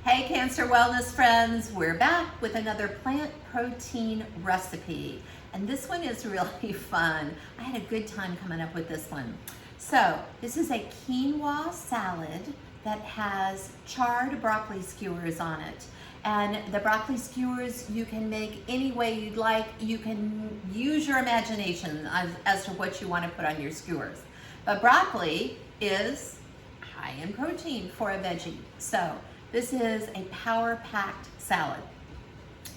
Hey Cancer Wellness friends, we're back with another plant protein recipe. And this one is really fun. I had a good time coming up with this one. So this is a quinoa salad that has charred broccoli skewers on it. And the broccoli skewers you can make any way you'd like. You can use your imagination as to what you want to put on your skewers. But broccoli is high in protein for a veggie. So this is a power-packed salad.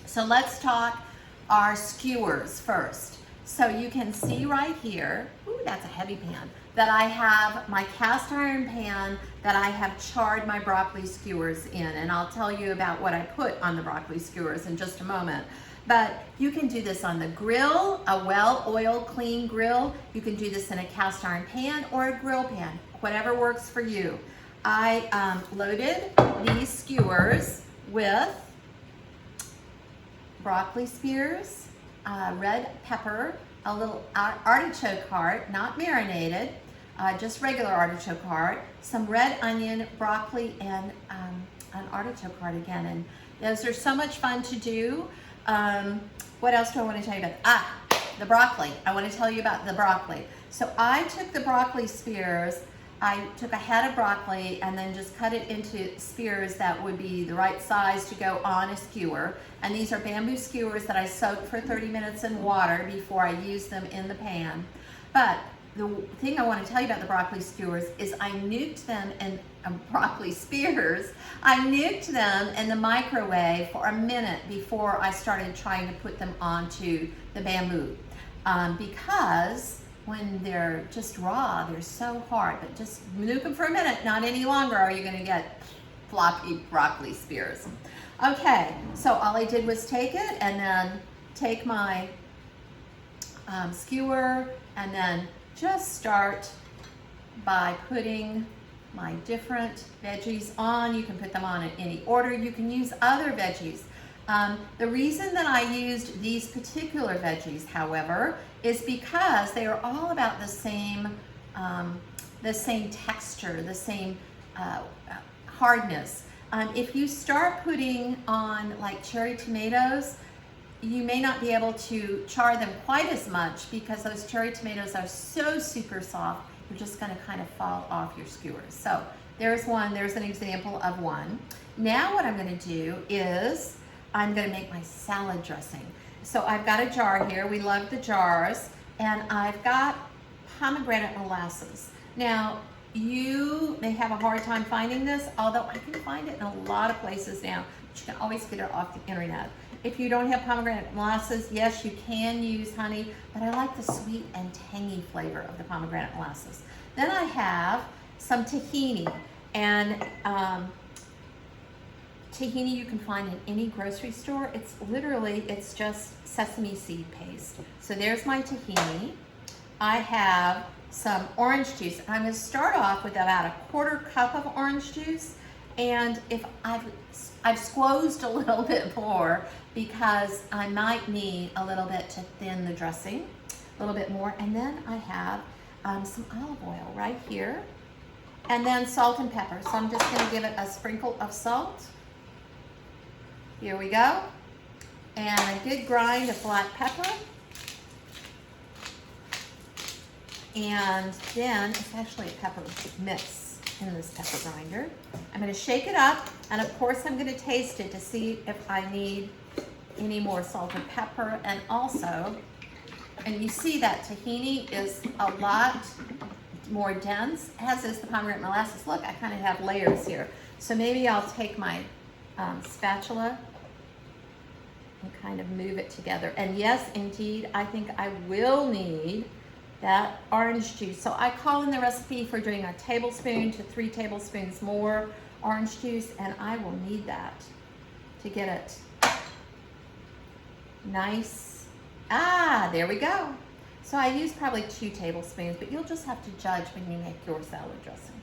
So let's talk our skewers first. So you can see right here, ooh, that's a heavy pan, that I have my cast iron pan that I have charred my broccoli skewers in. And I'll tell you about what I put on the broccoli skewers in just a moment. But you can do this on the grill, a well-oiled, clean grill. You can do this in a cast iron pan or a grill pan, whatever works for you. I loaded these skewers with broccoli spears, red pepper, a little artichoke heart, not marinated, just regular artichoke heart, some red onion, broccoli, and an artichoke heart again. And those are so much fun to do. What else do I want to tell you about? The broccoli. I want to tell you about the broccoli. So I took the broccoli spears. I took a head of broccoli and then just cut it into spears that would be the right size to go on a skewer. And these are bamboo skewers that I soaked for 30 minutes in water before I used them in the pan. But the thing I want to tell you about the broccoli skewers is I nuked them in broccoli spears. I nuked them in the microwave for a minute before I started trying to put them onto the bamboo. Because when they're just raw, they're so hard, but just nuke them for a minute, not any longer are you gonna get floppy broccoli spears. Okay, so all I did was take it and then take my skewer and then just start by putting my different veggies on. You can put them on in any order. You can use other veggies. The reason that I used these particular veggies, however, is because they are all about the same texture, the same hardness. If you start putting on like cherry tomatoes, you may not be able to char them quite as much because those cherry tomatoes are so super soft, you're just gonna kind of fall off your skewers. So there's an example of one. Now what I'm gonna do is I'm gonna make my salad dressing. So I've got a jar here, we love the jars, and I've got pomegranate molasses. Now, you may have a hard time finding this, although I can find it in a lot of places now, but you can always get it off the internet. If you don't have pomegranate molasses, yes, you can use honey, but I like the sweet and tangy flavor of the pomegranate molasses. Then I have some tahini, and tahini you can find in any grocery store. It's just sesame seed paste. So there's my tahini. I have some orange juice. I'm going to start off with about a 1/4 cup of orange juice, and if I've squozed a little bit more because I might need a little bit to thin the dressing, a little bit more. And then I have some olive oil right here, and then salt and pepper. So I'm just going to give it a sprinkle of salt. Here we go. And a good grind of black pepper. And then it's actually a pepper mix in this pepper grinder. I'm going to shake it up, and of course I'm going to taste it to see if I need any more salt and pepper. And also, and you see that tahini is a lot more dense, as is the pomegranate molasses. Look, I kind of have layers here. So maybe I'll take my spatula and kind of move it together. And yes, indeed, I think I will need that orange juice. So I call in the recipe for doing a tablespoon to 3 tablespoons more orange juice, and I will need that to get it nice. There we go. So I use probably 2 tablespoons, but you'll just have to judge when you make your salad dressing.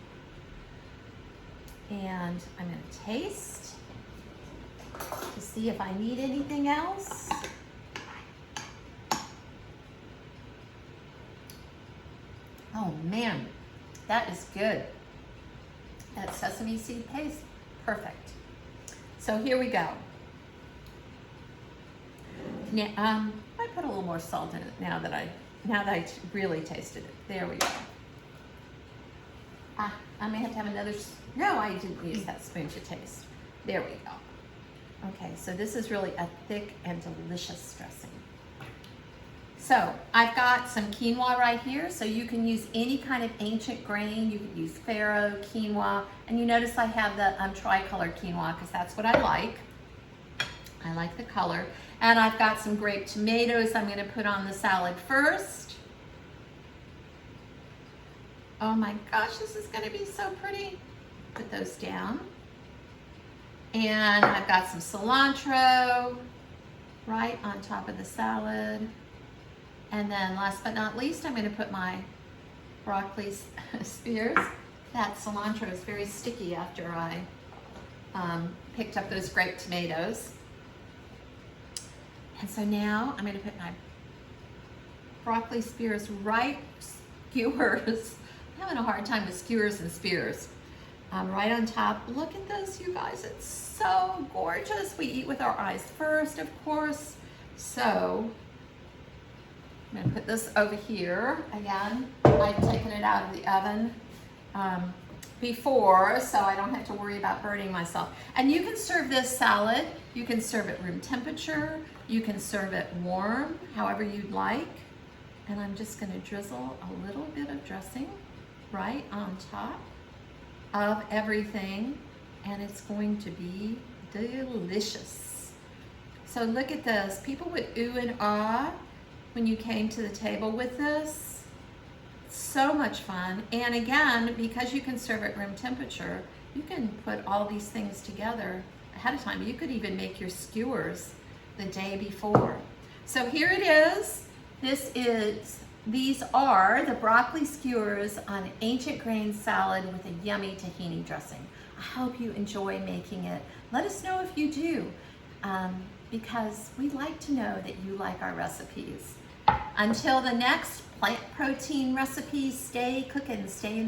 And I'm going to taste to see if I need anything else. Oh man, that is good. That sesame seed paste, perfect. So here we go. Now, I put a little more salt in it now that I really tasted it. There we go. I may have to have another, no, I didn't use that spoon to taste. There we go. Okay, so this is really a thick and delicious dressing. So I've got some quinoa right here, so you can use any kind of ancient grain. You can use farro, quinoa, and you notice I have the tricolor quinoa because that's what I like. I like the color. And I've got some grape tomatoes I'm gonna put on the salad first. Oh my gosh, this is gonna be so pretty. Put those down. And I've got some cilantro right on top of the salad. And then last but not least, I'm gonna put my broccoli spears. That cilantro is very sticky after I picked up those grape tomatoes. And so now I'm gonna put my broccoli spears skewers. I'm having a hard time with skewers and spears. Right on top. Look at this, you guys. It's so gorgeous. We eat with our eyes first, of course. So I'm gonna put this over here. Again, I've taken it out of the oven before, so I don't have to worry about burning myself. And you can serve this salad. You can serve it room temperature. You can serve it warm, however you'd like. And I'm just gonna drizzle a little bit of dressing right on top of everything, and it's going to be delicious. So look at this. People would ooh and ah when you came to the table with this. So much fun. And again, because you can serve at room temperature, you can put all these things together ahead of time. You could even make your skewers the day before. So here it is. These are the broccoli skewers on ancient grain salad with a yummy tahini dressing. I hope you enjoy making it. Let us know if you do, because we like to know that you like our recipes. Until the next plant protein recipe, stay cooking, stay in the